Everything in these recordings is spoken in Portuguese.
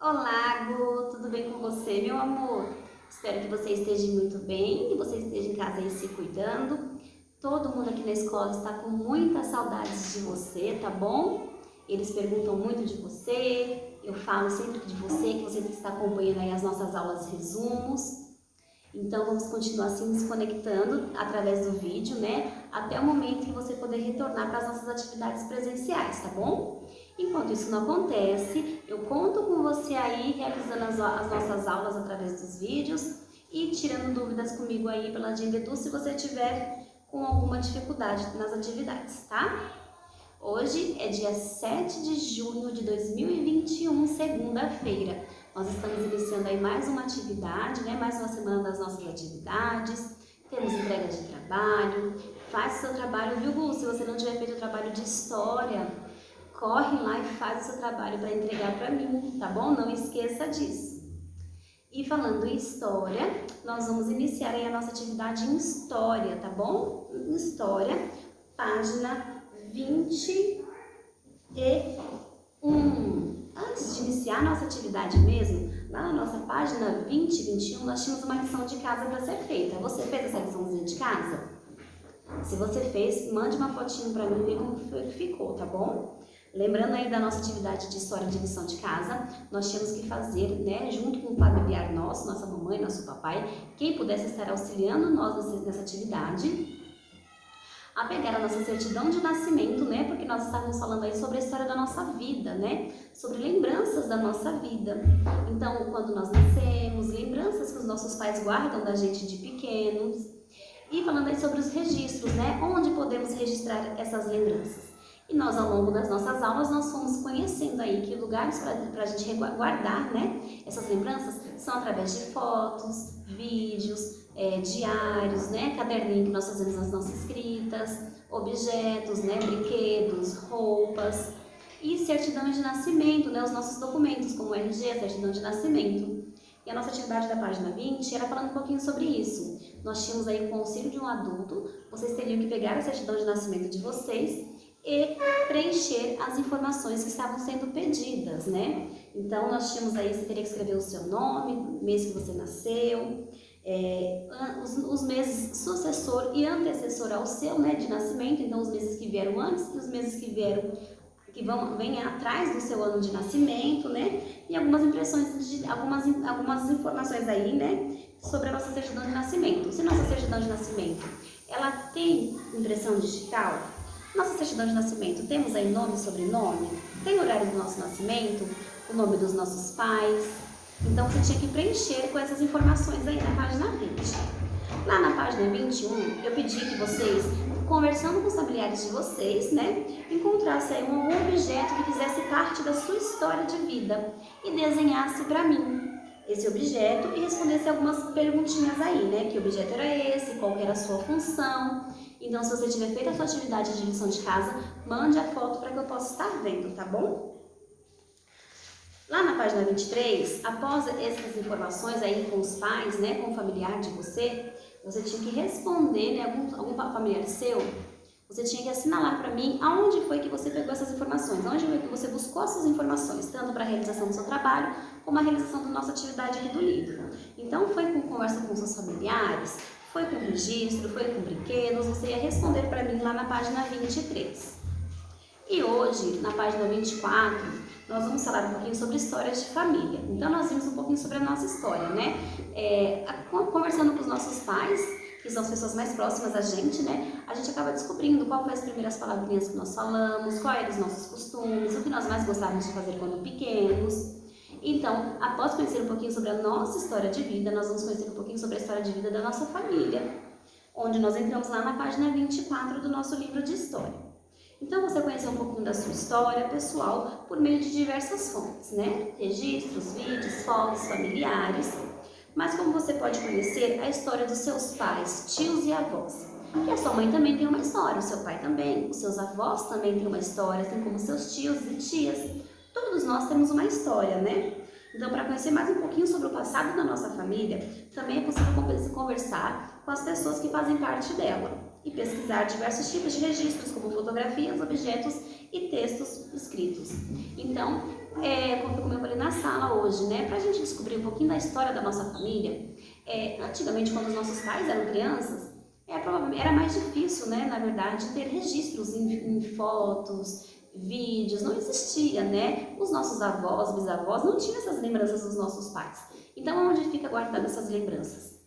Olá, Gu, tudo bem com você, meu amor? Espero que você esteja muito bem, que você esteja em casa aí se cuidando. Todo mundo aqui na escola está com muitas saudades de você, tá bom? Eles perguntam muito de você, eu falo sempre de você, que você está acompanhando aí as nossas aulas resumos. Então vamos continuar assim nos conectando através do vídeo, né? Até o momento que você poder retornar para as nossas atividades presenciais, tá bom? Enquanto isso não acontece, eu conto com você aí realizando as nossas aulas através dos vídeos e tirando dúvidas comigo aí pela Edu se você tiver com alguma dificuldade nas atividades, tá? Hoje é dia 7 de junho de 2021, segunda-feira. Nós estamos iniciando aí mais uma atividade, né? Mais uma semana das nossas atividades. Temos entrega de trabalho. Faz o seu trabalho, viu, Gu? Se você não tiver feito o trabalho de história, corre lá e faz o seu trabalho para entregar para mim, tá bom? Não esqueça disso. E falando em história, nós vamos iniciar aí a nossa atividade em história, tá bom? Em história, página 21. Antes de iniciar a nossa atividade mesmo, lá na nossa página 20 e 21, nós tínhamos uma lição de casa para ser feita. Você fez essa liçãozinha de casa? Se você fez, mande uma fotinho para mim ver como foi que ficou, tá bom? Lembrando aí da nossa atividade de história de lição de casa, nós tínhamos que fazer, né, junto com o familiar nosso, nossa mamãe, nosso papai, quem pudesse estar auxiliando nós nessa atividade, a pegar a nossa certidão de nascimento, né? Porque nós estávamos falando aí sobre a história da nossa vida, né? Sobre lembranças da nossa vida. Então, quando nós nascemos, lembranças que os nossos pais guardam da gente de pequenos. E falando aí sobre os registros, né? Onde podemos registrar essas lembranças. E nós, ao longo das nossas aulas, nós fomos conhecendo aí que lugares para a gente guardar, né? Essas lembranças são através de fotos, vídeos, diários, né? Caderninho que nós fazemos as nossas escritas, objetos, né? Brinquedos, roupas e certidão de nascimento, né? Os nossos documentos, como o RG, a certidão de nascimento. E a nossa atividade da página 20 era falando um pouquinho sobre isso. Nós tínhamos aí com o auxílio de um adulto, vocês teriam que pegar a certidão de nascimento de vocês e preencher as informações que estavam sendo pedidas, né? Então, nós tínhamos aí, você teria que escrever o seu nome, mês que você nasceu, os meses sucessor e antecessor ao seu, né, de nascimento, então os meses que vieram antes e os meses que vêm atrás do seu ano de nascimento, né? E algumas algumas informações aí, né, sobre a nossa certidão de nascimento. Se nossa certidão de nascimento, ela tem impressão digital, nossa certidão de nascimento, temos aí nome e sobrenome, tem o horário do nosso nascimento, o nome dos nossos pais. Então você tinha que preencher com essas informações aí na página 20. Lá na página 21, eu pedi que vocês, conversando com os familiares de vocês, né, encontrassem aí um objeto que fizesse parte da sua história de vida e desenhasse para mim esse objeto e respondesse algumas perguntinhas aí, né, que objeto era esse, qual era a sua função. Então, se você tiver feito a sua atividade de lição de casa, mande a foto para que eu possa estar vendo, tá bom? Lá na página 23, após essas informações aí com os pais, né, com o familiar de você, você tinha que responder, né, algum familiar seu, você tinha que assinalar para mim aonde foi que você pegou essas informações, aonde foi que você buscou essas informações, tanto para a realização do seu trabalho, como a realização da nossa atividade aqui do livro. Então, foi com conversa com seus familiares, foi com registro, foi com brinquedos, você ia responder para mim lá na página 23. E hoje, na página 24, nós vamos falar um pouquinho sobre histórias de família. Então, nós vimos um pouquinho sobre a nossa história, né? Conversando com os nossos pais, que são as pessoas mais próximas a gente, né? A gente acaba descobrindo qual foi as primeiras palavrinhas que nós falamos, quais eram os nossos costumes, o que nós mais gostávamos de fazer quando pequenos. Então, após conhecer um pouquinho sobre a nossa história de vida, nós vamos conhecer um pouquinho sobre a história de vida da nossa família, onde nós entramos lá na página 24 do nosso livro de história. Então, você conheceu um pouquinho da sua história pessoal por meio de diversas fontes, né? Registros, vídeos, fotos, familiares. Mas como você pode conhecer a história dos seus pais, tios e avós? Porque a sua mãe também tem uma história, o seu pai também, os seus avós também têm uma história, assim como seus tios e tias. Todos nós temos uma história, né? Então, para conhecer mais um pouquinho sobre o passado da nossa família, também é possível conversar com as pessoas que fazem parte dela e pesquisar diversos tipos de registros, como fotografias, objetos e textos escritos. Então, como eu falei na sala hoje, né, pra gente descobrir um pouquinho da história da nossa família. Antigamente, quando os nossos pais eram crianças, era mais difícil, né, na verdade, ter registros em fotos, vídeos, não existia, né? Os nossos avós, bisavós, não tinham essas lembranças dos nossos pais. Então, onde fica guardando essas lembranças?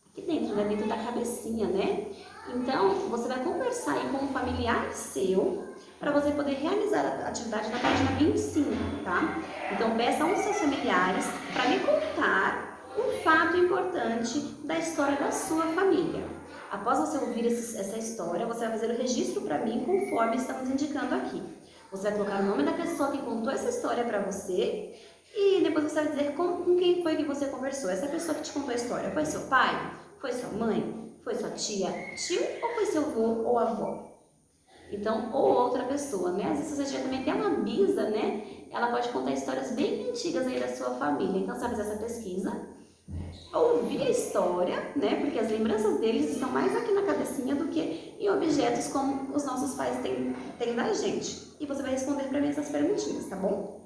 Aqui dentro, né? Dentro da cabecinha, né? Então, você vai conversar aí com um familiar seu para você poder realizar a atividade na página 25, tá? Então, peça a um dos seus familiares para me contar um fato importante da história da sua família. Após você ouvir essa história, você vai fazer o registro para mim conforme estamos indicando aqui. Você vai colocar o nome da pessoa que contou essa história para você e depois você vai dizer com quem foi que você conversou. Essa pessoa que te contou a história foi seu pai? Foi sua mãe? Foi sua tia? Tio? Ou foi seu avô ou avó? Então, ou outra pessoa, né? Às vezes você já também tem uma bisa, né? Ela pode contar histórias bem antigas aí da sua família. Então, você vai fazer essa pesquisa, ouvir a história, né? Porque as lembranças deles estão mais aqui na cabecinha do que em objetos como os nossos pais têm da gente. E você vai responder para mim essas perguntinhas, tá bom?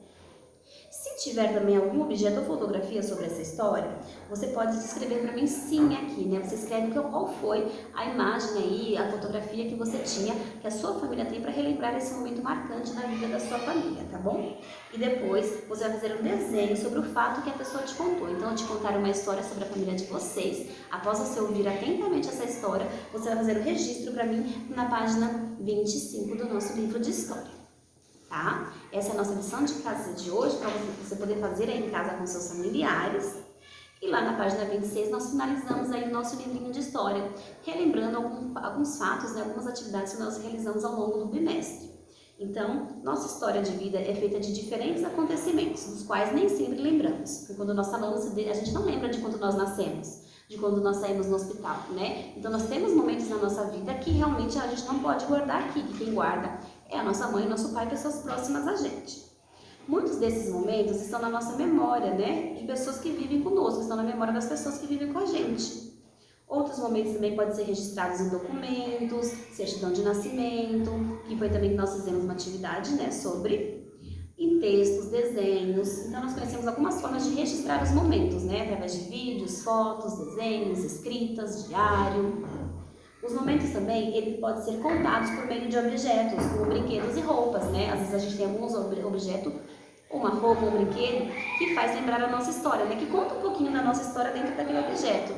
Se tiver também algum objeto ou fotografia sobre essa história, você pode escrever para mim sim aqui, né? Você escreve qual foi a imagem aí, a fotografia que você tinha, que a sua família tem para relembrar esse momento marcante na vida da sua família, tá bom? E depois você vai fazer um desenho sobre o fato que a pessoa te contou. Então, eu te contar uma história sobre a família de vocês. Após você ouvir atentamente essa história, você vai fazer o registro para mim na página 25 do nosso livro de história. Tá? Essa é a nossa lição de casa de hoje, para você poder fazer aí em casa com seus familiares. E lá na página 26 nós finalizamos aí o nosso livrinho de história, relembrando alguns fatos, né, algumas atividades que nós realizamos ao longo do bimestre. Então, nossa história de vida é feita de diferentes acontecimentos, dos quais nem sempre lembramos. Porque quando nós falamos, a gente não lembra de quando nós nascemos, de quando nós saímos no hospital, né? Então, nós temos momentos na nossa vida que realmente a gente não pode guardar aqui, que quem guarda é a nossa mãe, nosso pai, pessoas próximas a gente. Muitos desses momentos estão na nossa memória, né? De pessoas que vivem conosco, estão na memória das pessoas que vivem com a gente. Outros momentos também podem ser registrados em documentos, certidão de nascimento, que foi também que nós fizemos uma atividade, né, sobre, em textos, desenhos. Então, nós conhecemos algumas formas de registrar os momentos, né, através de vídeos, fotos, desenhos, escritas, diário. Os momentos também, ele pode ser contados por meio de objetos, como brinquedos e roupas, né? Às vezes a gente tem alguns objetos, uma roupa, um brinquedo, que faz lembrar a nossa história, né? Que conta um pouquinho da nossa história dentro daquele objeto,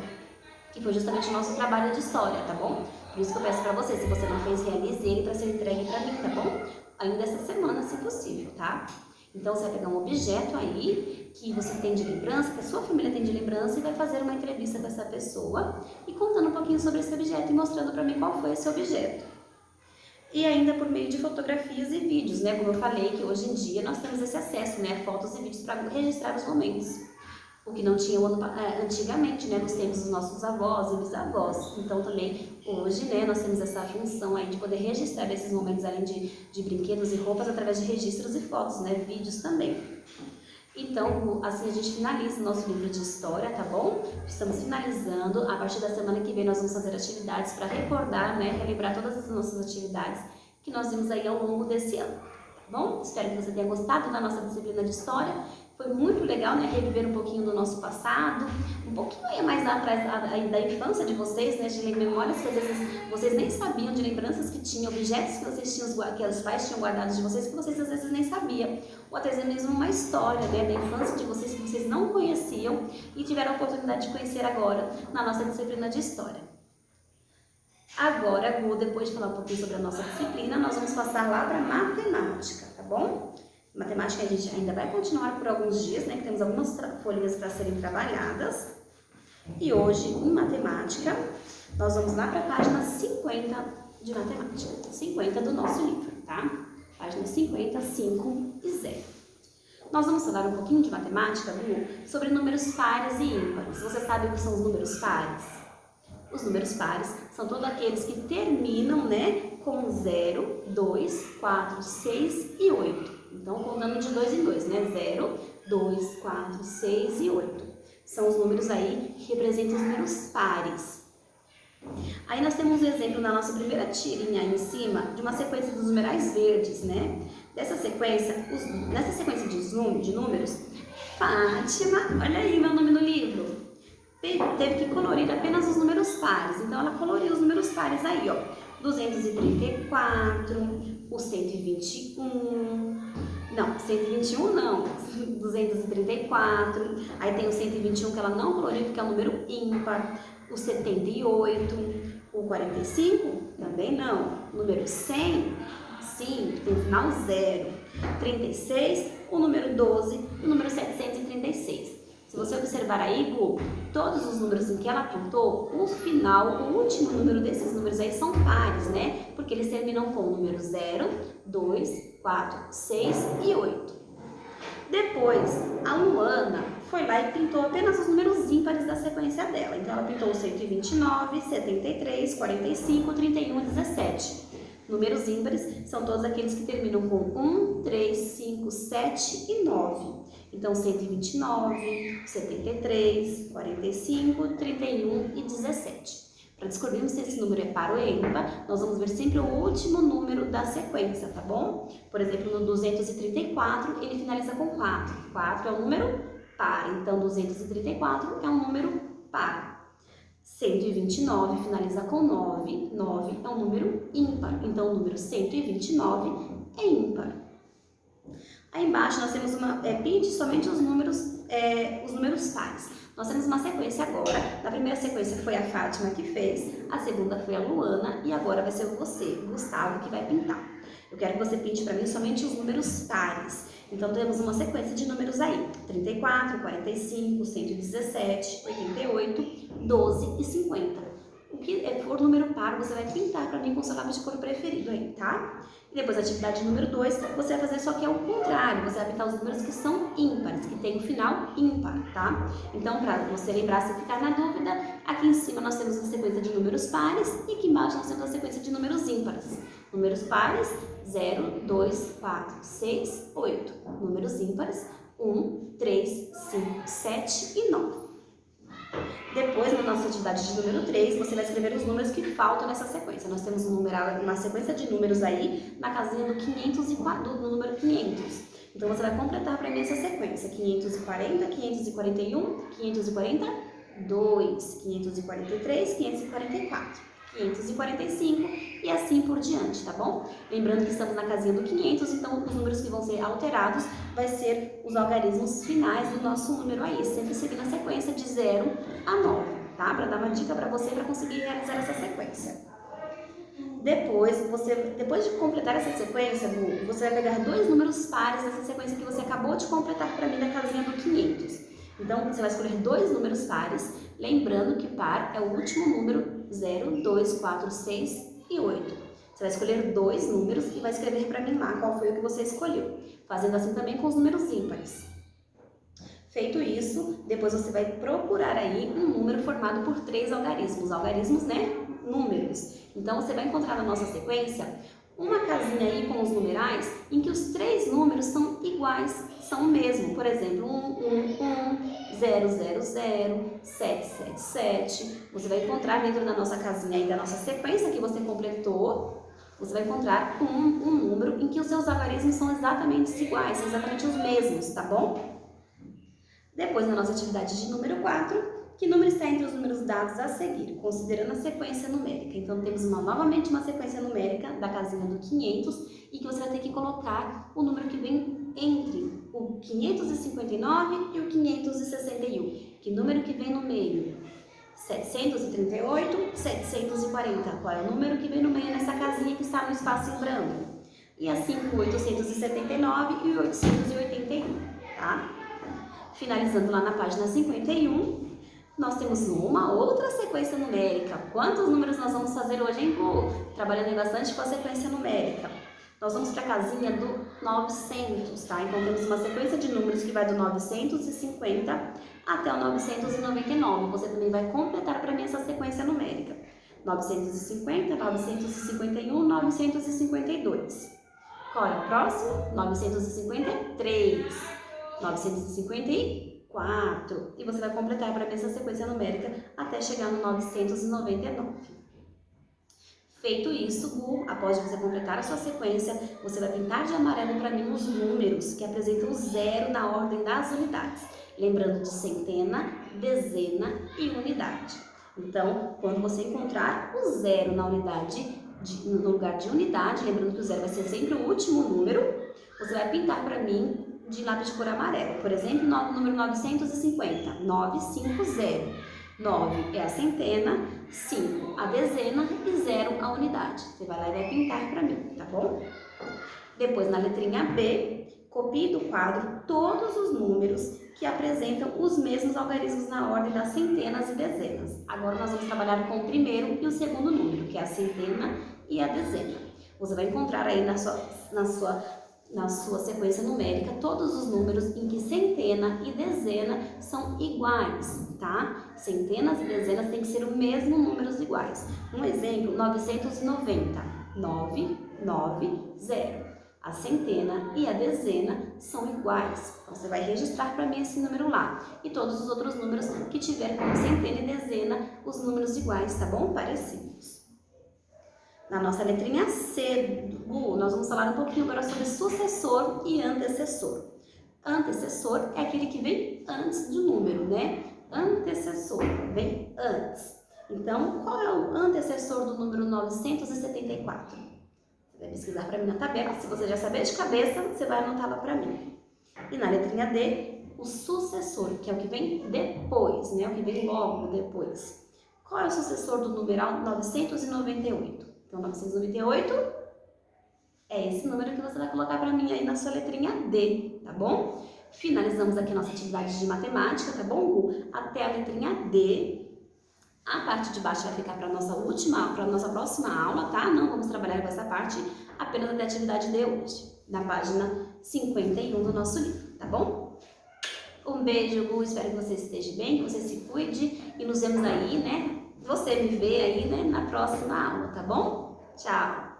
que foi justamente o nosso trabalho de história, tá bom? Por isso que eu peço pra você, se você não fez, realize ele para ser entregue pra mim, tá bom? Ainda essa semana, se possível, tá? Então, você vai pegar um objeto aí, que você tem de lembrança, que a sua família tem de lembrança, e vai fazer uma entrevista com essa pessoa, e contando um pouquinho sobre esse objeto, e mostrando pra mim qual foi esse objeto. E ainda por meio de fotografias e vídeos, né? Como eu falei, que hoje em dia nós temos esse acesso, né? Fotos e vídeos para registrar os momentos. O que não tinha antigamente, né, nos tempos dos nossos avós e bisavós. Então também hoje, né, nós temos essa função aí de poder registrar esses momentos além de brinquedos e roupas através de registros e fotos, né, vídeos também. Então, assim a gente finaliza o nosso livro de história, tá bom? Estamos finalizando. A partir da semana que vem nós vamos fazer atividades para recordar, né, relembrar todas as nossas atividades que nós vimos aí ao longo desse ano, tá bom? Espero que você tenha gostado da nossa disciplina de história. Foi muito legal, né, reviver um pouquinho do nosso passado, um pouquinho aí mais atrás da infância de vocês, né, de memórias que às vezes vocês nem sabiam, de lembranças que tinham, objetos que vocês tinham, que os pais tinham guardados de vocês, que vocês às vezes nem sabiam, ou até mesmo uma história, né, da infância de vocês que vocês não conheciam e tiveram a oportunidade de conhecer agora na nossa disciplina de história. Agora, depois de falar um pouquinho sobre a nossa disciplina, nós vamos passar lá para matemática, tá bom? Matemática a gente ainda vai continuar por alguns dias, né, que temos algumas folhas para serem trabalhadas. E hoje, em matemática, nós vamos lá para a página 50 de matemática, 50 do nosso livro, tá? Página 50, 5 e 0. Nós vamos falar um pouquinho de matemática, sobre números pares e ímpares. Você sabe o que são os números pares? Os números pares são todos aqueles que terminam, né, com 0, 2, 4, 6 e 8. Então, contando de 2 em 2, né? 0, 2, 4, 6 e 8. São os números aí que representam os números pares. Aí nós temos um exemplo na nossa primeira tirinha aí em cima, de uma sequência dos numerais verdes, né? Nessa sequência de números, Fátima, olha aí meu nome no livro. Teve que colorir apenas os números pares. Então, ela coloriu os números pares aí, ó. 234, o 121... Não, 121 não. 234. Aí tem o 121 que ela não coloriu porque é um número ímpar. O 78, o 45 também não. O número 100, sim, tem o final 0. 36, o número 12 e o número 736. Se você observar aí, Gu, todos os números em que ela pintou, o final, o último número desses números aí são pares, né? Porque eles terminam com o número 0, 2, 4, 6 e 8. Depois, a Luana foi lá e pintou apenas os números ímpares da sequência dela. Então, ela pintou o 129, 73, 45, 31 e 17. Números ímpares são todos aqueles que terminam com 1, 3, 5, 7 e 9. Então, 129, 73, 45, 31 e 17. Para descobrirmos se esse número é par ou é ímpar, nós vamos ver sempre o último número da sequência, tá bom? Por exemplo, no 234, ele finaliza com 4. 4 é um número par, então 234 é um número par. 129 finaliza com 9, 9 é um número ímpar, então o número 129 é ímpar. Aí embaixo nós temos pinte somente os números pares. Nós temos uma sequência agora. Na primeira sequência foi a Fátima que fez, a segunda foi a Luana e agora vai ser você, Gustavo, que vai pintar. Eu quero que você pinte para mim somente os números pares. Então temos uma sequência de números aí: 34, 45, 117, 88, 12 e 50. O que for número par, você vai pintar para mim com o seu lápis de cor preferido aí, tá? E depois, a atividade número 2, você vai fazer só que é o contrário. Você vai pintar os números que são ímpares, que tem o final ímpar, tá? Então, para você lembrar, se ficar na dúvida, aqui em cima nós temos a sequência de números pares e aqui embaixo nós temos a sequência de números ímpares. Números pares, 0, 2, 4, 6, 8. Números ímpares, 1, 3, 5, 7 e 9. Depois, na nossa atividade de número 3, você vai escrever os números que faltam nessa sequência. Nós temos uma sequência de números aí na casinha do número 500. Então, você vai completar para mim essa sequência: 540, 541, 542, 543, 544. 545 e assim por diante, tá bom? Lembrando que estamos na casinha do 500, então os números que vão ser alterados vai ser os algarismos finais do nosso número aí, sempre seguindo a sequência de 0 a 9, tá? Para dar uma dica para você para conseguir realizar essa sequência. Depois de completar essa sequência, você vai pegar dois números pares dessa sequência que você acabou de completar para mim da casinha do 500. Então, você vai escolher dois números pares, lembrando que par é o último número, 0, 2, 4, 6 e 8. Você vai escolher dois números e vai escrever para mim lá qual foi o que você escolheu, fazendo assim também com os números ímpares. Feito isso, depois você vai procurar aí um número formado por três algarismos. Algarismos, né? Números. Então, você vai encontrar na nossa sequência uma casinha aí com os numerais em que os três números são iguais, são o mesmo. Por exemplo, 111, 000, 777. Você vai encontrar dentro da nossa casinha aí, da nossa sequência que você completou, você vai encontrar um número em que os seus algarismos são exatamente iguais, são exatamente os mesmos, tá bom? Depois, na nossa atividade de número 4, que número está entre os números dados a seguir, considerando a sequência numérica? Então, temos novamente uma sequência numérica da casinha do 500 e que você vai ter que colocar o número que vem entre o 559 e o 561. Que número que vem no meio? 738, 740. Qual é o número que vem no meio nessa casinha que está no espaço em branco? E assim com 879 e 881, tá? Finalizando lá na página 51, nós temos uma outra sequência numérica. Quantos números nós vamos fazer hoje, hein, Gu? Trabalhando bastante com a sequência numérica. Nós vamos para a casinha do 900, tá? Então, temos uma sequência de números que vai do 950 até o 999. Você também vai completar para mim essa sequência numérica. 950, 951, 952. Qual é o próximo? 953, 954. E você vai completar para mim essa sequência numérica até chegar no 999. Feito isso, Gu, após você completar a sua sequência, você vai pintar de amarelo para mim os números que apresentam o zero na ordem das unidades. Lembrando de centena, dezena e unidade. Então, quando você encontrar o zero na unidade, no lugar de unidade, lembrando que o zero vai ser sempre o último número, você vai pintar para mim de lápis de cor amarelo. Por exemplo, o número 950, 950. 9 é a centena, 5 a dezena e 0 a unidade. Você vai lá e vai pintar para mim, tá bom? Depois, na letrinha B, copie do quadro todos os números que apresentam os mesmos algarismos na ordem das centenas e dezenas. Agora nós vamos trabalhar com o primeiro e o segundo número, que é a centena e a dezena. Você vai encontrar aí na sua sequência numérica todos os números em que centena e dezena são iguais, tá? Centenas e dezenas têm que ser o mesmo números iguais. Um exemplo, 990, 990. A centena e a dezena são iguais. Então, você vai registrar para mim esse número lá. E todos os outros números que tiver como centena e dezena, os números iguais, tá bom? Parecidos. Na nossa letrinha C, nós vamos falar um pouquinho agora sobre sucessor e antecessor. Antecessor é aquele que vem antes do número, né? Antecessor vem antes. Então, qual é o antecessor do número 974? Você vai pesquisar para mim na tabela. Se você já saber de cabeça, você vai anotá-la para mim. E na letrinha D, o sucessor, que é o que vem depois, né? O que vem logo depois. Qual é o sucessor do numeral 998? Então, 998 é esse número que você vai colocar para mim aí na sua letrinha D, tá bom? Finalizamos aqui a nossa atividade de matemática, tá bom, Gu? Até a letrinha D. A parte de baixo vai ficar para a nossa próxima aula, tá? Não vamos trabalhar com essa parte, apenas até a atividade de hoje, na página 51 do nosso livro, tá bom? Um beijo, Gu, espero que você esteja bem, que você se cuide e nos vemos aí, né? Você me vê aí, né, na próxima aula, tá bom? Tchau!